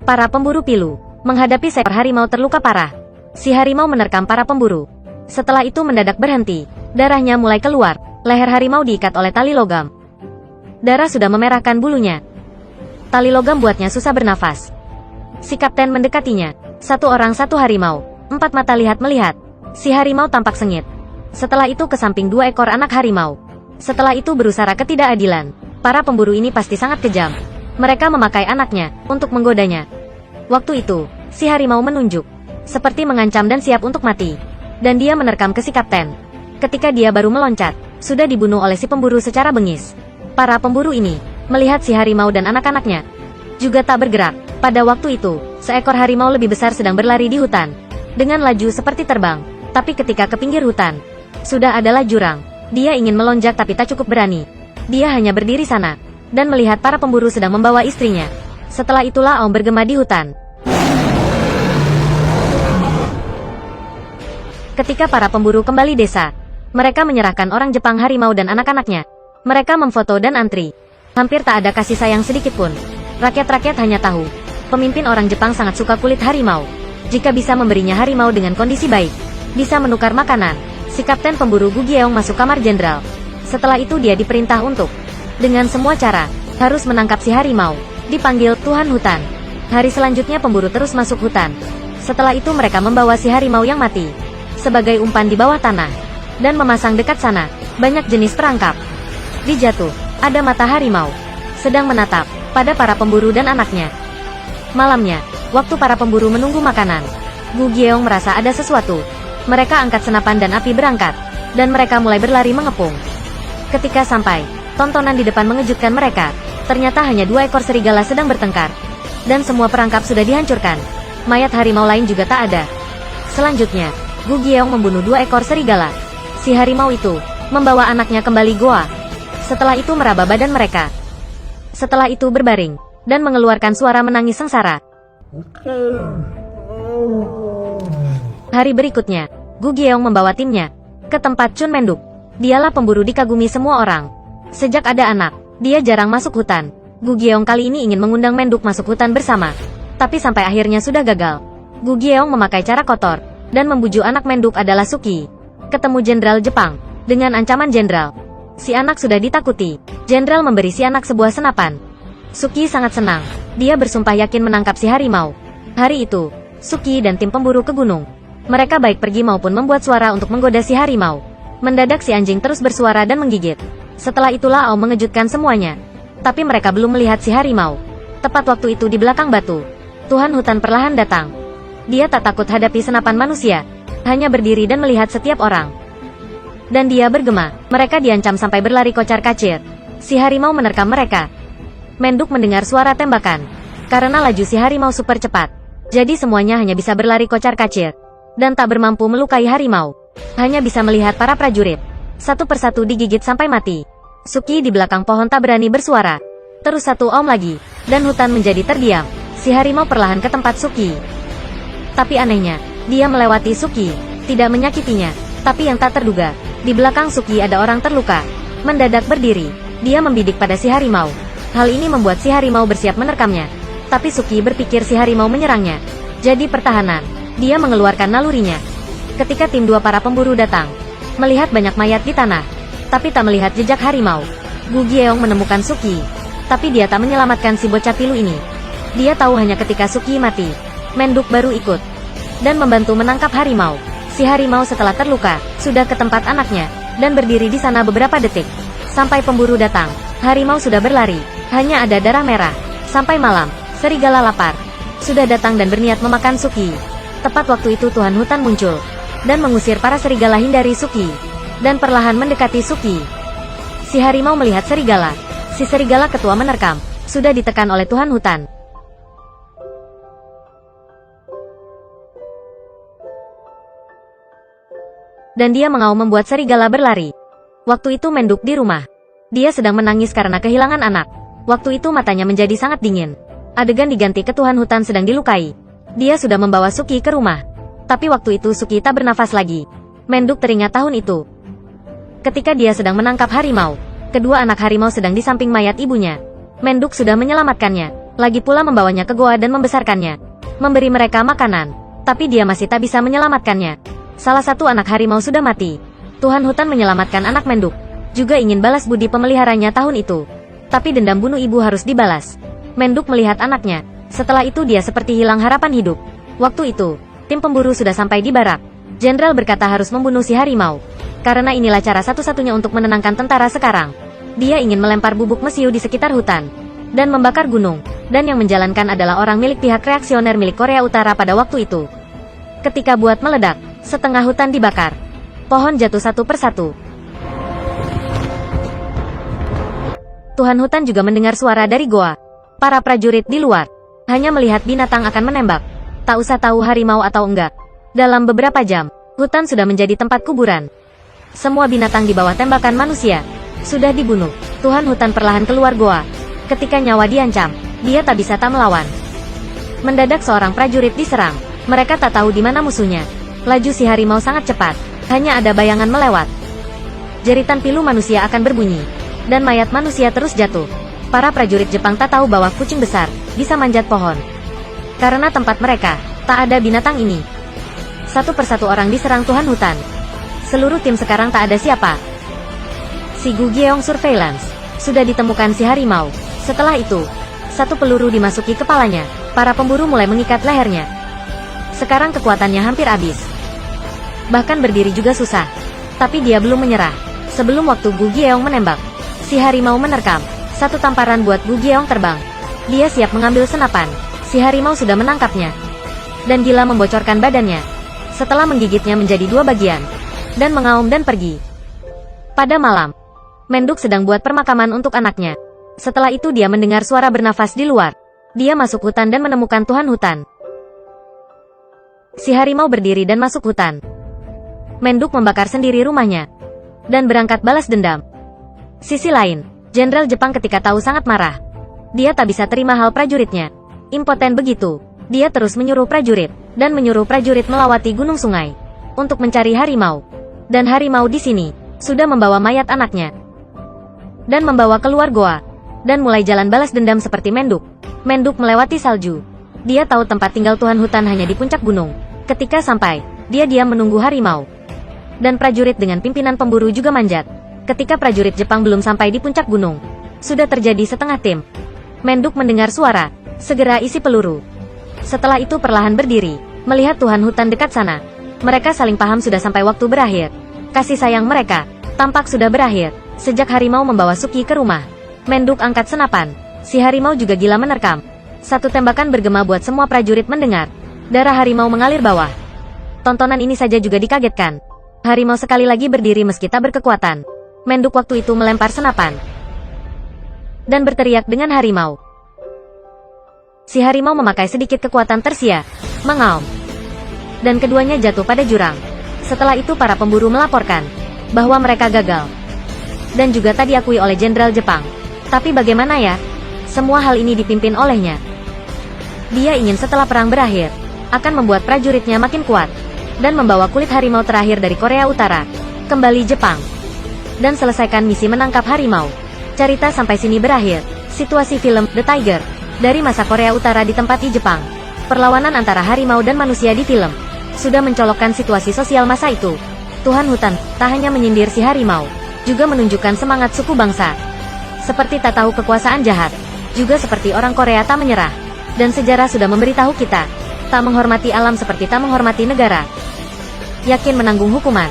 Para pemburu pilu menghadapi seekor harimau terluka parah. Si harimau menerkam para pemburu. Setelah itu mendadak berhenti. Darahnya mulai keluar. Leher harimau diikat oleh tali logam. Darah sudah memerahkan bulunya. Tali logam buatnya susah bernafas. Si kapten mendekatinya. Satu orang satu harimau. Empat mata lihat melihat. Si harimau tampak sengit. Setelah itu ke samping dua ekor anak harimau. Setelah itu berusaha ketidakadilan. Para pemburu ini pasti sangat kejam. Mereka memakai anaknya untuk menggodanya. Waktu itu, si harimau menunjuk. Seperti mengancam dan siap untuk mati. Dan dia menerkam ke si kapten. Ketika dia baru meloncat, sudah dibunuh oleh si pemburu secara bengis. Para pemburu ini melihat si harimau dan anak-anaknya juga tak bergerak. Pada waktu itu, seekor harimau lebih besar sedang berlari di hutan. Dengan laju seperti terbang. Tapi ketika ke pinggir hutan, sudah adalah jurang. Dia ingin melonjak tapi tak cukup berani. Dia hanya berdiri sana dan melihat para pemburu sedang membawa istrinya. Setelah itulah Aum bergema di hutan. Ketika para pemburu kembali desa, mereka menyerahkan orang Jepang harimau dan anak-anaknya. Mereka memfoto dan antri. Hampir tak ada kasih sayang sedikit pun. Rakyat-rakyat hanya tahu, pemimpin orang Jepang sangat suka kulit harimau. Jika bisa memberinya harimau dengan kondisi baik, bisa menukar makanan. Si kapten pemburu Gu Gyeong masuk kamar jenderal. Setelah itu dia diperintah untuk, dengan semua cara, harus menangkap si harimau. Dipanggil Tuhan Hutan. Hari selanjutnya pemburu terus masuk hutan. Setelah itu mereka membawa si harimau yang mati sebagai umpan di bawah tanah dan memasang dekat sana banyak jenis perangkap. Di jatuh, ada mata harimau sedang menatap pada para pemburu dan anaknya. Malamnya, waktu para pemburu menunggu makanan, Gu Gyeong merasa ada sesuatu. Mereka angkat senapan dan api berangkat, dan mereka mulai berlari mengepung. Ketika sampai, tontonan di depan mengejutkan mereka. Ternyata hanya dua ekor serigala sedang bertengkar. Dan semua perangkap sudah dihancurkan. Mayat harimau lain juga tak ada. Selanjutnya, Gu Gyeong membunuh dua ekor serigala. Si harimau itu membawa anaknya kembali goa. Setelah itu meraba badan mereka. Setelah itu berbaring dan mengeluarkan suara menangis sengsara. Hari berikutnya, Gu Gyeong membawa timnya ke tempat Chun Menduk. Dialah pemburu dikagumi semua orang. Sejak ada anak, dia jarang masuk hutan. Gu Gyeong kali ini ingin mengundang Menduk masuk hutan bersama. Tapi sampai akhirnya sudah gagal. Gu Gyeong memakai cara kotor dan membujuk anak Menduk adalah Suki. Ketemu Jenderal Jepang dengan ancaman jenderal. Si anak sudah ditakuti. Jenderal memberi si anak sebuah senapan. Suki sangat senang. Dia bersumpah yakin menangkap si harimau. Hari itu, Suki dan tim pemburu ke gunung. Mereka baik pergi maupun membuat suara untuk menggoda si harimau. Mendadak si anjing terus bersuara dan menggigit. Setelah itulah Aum mengejutkan semuanya. Tapi mereka belum melihat si harimau. Tepat waktu itu di belakang batu, Tuhan Hutan perlahan datang. Dia tak takut hadapi senapan manusia. Hanya berdiri dan melihat setiap orang. Dan dia bergema. Mereka diancam sampai berlari kocar-kacir. Si harimau menerkam mereka. Menduk mendengar suara tembakan. Karena laju si harimau super cepat. Jadi semuanya hanya bisa berlari kocar-kacir. Dan tak bermampu melukai harimau. Hanya bisa melihat para prajurit satu persatu digigit sampai mati. Suki di belakang pohon tak berani bersuara. Terus satu Aum lagi. Dan hutan menjadi terdiam. Si harimau perlahan ke tempat Suki. Tapi anehnya, dia melewati Suki. Tidak menyakitinya. Tapi yang tak terduga, di belakang Suki ada orang terluka. Mendadak berdiri. Dia membidik pada si harimau. Hal ini membuat si harimau bersiap menerkamnya. Tapi Suki berpikir si harimau menyerangnya. Jadi pertahanan. Dia mengeluarkan nalurinya. Ketika tim dua para pemburu datang, melihat banyak mayat di tanah, tapi tak melihat jejak harimau. Gu Gyeong menemukan Suki. Tapi dia tak menyelamatkan si bocah pilu ini. Dia tahu hanya ketika Suki mati, Menduk baru ikut dan membantu menangkap harimau. Si harimau setelah terluka, sudah ke tempat anaknya, dan berdiri di sana beberapa detik. Sampai pemburu datang, harimau sudah berlari. Hanya ada darah merah. Sampai malam, serigala lapar sudah datang dan berniat memakan Suki. Tepat waktu itu Tuhan Hutan muncul dan mengusir para serigala hindari Suki. Dan perlahan mendekati Suki. Si harimau melihat serigala. Si serigala ketua menerkam. Sudah ditekan oleh Tuhan Hutan. Dan dia mengaum membuat serigala berlari. Waktu itu Menduk di rumah. Dia sedang menangis karena kehilangan anak. Waktu itu matanya menjadi sangat dingin. Adegan diganti ke Tuhan Hutan sedang dilukai. Dia sudah membawa Suki ke rumah. Tapi waktu itu Suki tak bernafas lagi. Menduk teringat tahun itu. Ketika dia sedang menangkap harimau. Kedua anak harimau sedang di samping mayat ibunya. Menduk sudah menyelamatkannya. Lagi pula membawanya ke goa dan membesarkannya. Memberi mereka makanan. Tapi dia masih tak bisa menyelamatkannya. Salah satu anak harimau sudah mati. Tuhan hutan menyelamatkan anak menduk. Juga ingin balas budi pemeliharanya tahun itu. Tapi dendam bunuh ibu harus dibalas. Menduk melihat anaknya. Setelah itu dia seperti hilang harapan hidup. Waktu itu, tim pemburu sudah sampai di barak. Jenderal berkata harus membunuh si harimau. Karena inilah cara satu-satunya untuk menenangkan tentara sekarang. Dia ingin melempar bubuk mesiu di sekitar hutan. Dan membakar gunung. Dan yang menjalankan adalah orang milik pihak reaksioner milik Korea Utara pada waktu itu. Ketika buat meledak, setengah hutan dibakar. Pohon jatuh satu persatu. Tuhan hutan juga mendengar suara dari goa. Para prajurit di luar hanya melihat binatang akan menembak. Tak usah tahu harimau atau enggak. Dalam beberapa jam, hutan sudah menjadi tempat kuburan. Semua binatang di bawah tembakan manusia sudah dibunuh. Tuhan hutan perlahan keluar goa. Ketika nyawa diancam, dia tak bisa tak melawan. Mendadak seorang prajurit diserang. Mereka tak tahu di mana musuhnya. Laju si harimau sangat cepat. Hanya ada bayangan melewat. Jeritan pilu manusia akan berbunyi. Dan mayat manusia terus jatuh. Para prajurit Jepang tak tahu bahwa kucing besar bisa manjat pohon. Karena tempat mereka, tak ada binatang ini. Satu persatu orang diserang Tuhan hutan. Seluruh tim sekarang tak ada siapa. Si Gu Gyeong Surveillance. Sudah ditemukan si harimau. Setelah itu, satu peluru dimasuki kepalanya. Para pemburu mulai mengikat lehernya. Sekarang kekuatannya hampir habis. Bahkan berdiri juga susah. Tapi dia belum menyerah. Sebelum waktu Gu Gyeong menembak, si harimau menerkam. Satu tamparan buat Gu Gyeong terbang. Dia siap mengambil senapan. Si harimau sudah menangkapnya. Dan gila membocorkan badannya. Setelah menggigitnya menjadi dua bagian. Dan mengaum dan pergi. Pada malam, Menduk sedang buat permakaman untuk anaknya. Setelah itu dia mendengar suara bernafas di luar. Dia masuk hutan dan menemukan Tuhan hutan. Si harimau berdiri dan masuk hutan. Menduk membakar sendiri rumahnya. Dan berangkat balas dendam. Sisi lain, Jenderal Jepang ketika tahu sangat marah. Dia tak bisa terima hal prajuritnya. Impoten begitu. Dia terus menyuruh prajurit. Dan menyuruh prajurit melawati gunung sungai. Untuk mencari harimau. Dan harimau di sini sudah membawa mayat anaknya. Dan membawa keluar goa. Dan mulai jalan balas dendam seperti Menduk. Menduk melewati salju. Dia tahu tempat tinggal Tuhan hutan hanya di puncak gunung. Ketika sampai, dia diam menunggu harimau. Dan prajurit dengan pimpinan pemburu juga manjat. Ketika prajurit Jepang belum sampai di puncak gunung, sudah terjadi setengah tim. Menduk mendengar suara, segera isi peluru. Setelah itu perlahan berdiri, melihat Tuhan hutan dekat sana. Mereka saling paham sudah sampai waktu berakhir. Kasih sayang mereka, tampak sudah berakhir. Sejak harimau membawa Suki ke rumah, Menduk angkat senapan. Si harimau juga gila menerkam. Satu tembakan bergema buat semua prajurit mendengar. Darah harimau mengalir bawah. Tontonan ini saja juga dikagetkan. Harimau sekali lagi berdiri meski tak berkekuatan. Menduk waktu itu melempar senapan. Dan berteriak dengan harimau. Si harimau memakai sedikit kekuatan tersia. Mengaum. Dan keduanya jatuh pada jurang. Setelah itu para pemburu melaporkan bahwa mereka gagal. Dan juga tak diakui oleh Jenderal Jepang. Tapi bagaimana ya? Semua hal ini dipimpin olehnya. Dia ingin setelah perang berakhir, akan membuat prajuritnya makin kuat. Dan membawa kulit harimau terakhir dari Korea Utara kembali Jepang. Dan selesaikan misi menangkap harimau. Cerita sampai sini berakhir. Situasi film The Tiger dari masa Korea Utara ditempati Jepang. Perlawanan antara harimau dan manusia di film sudah mencolokkan situasi sosial masa itu. Tuhan hutan tak hanya menyindir si harimau, juga menunjukkan semangat suku bangsa. Seperti tak tahu kekuasaan jahat, juga seperti orang Korea tak menyerah. Dan sejarah sudah memberitahu kita, tak menghormati alam seperti tak menghormati negara. Yakin menanggung hukuman.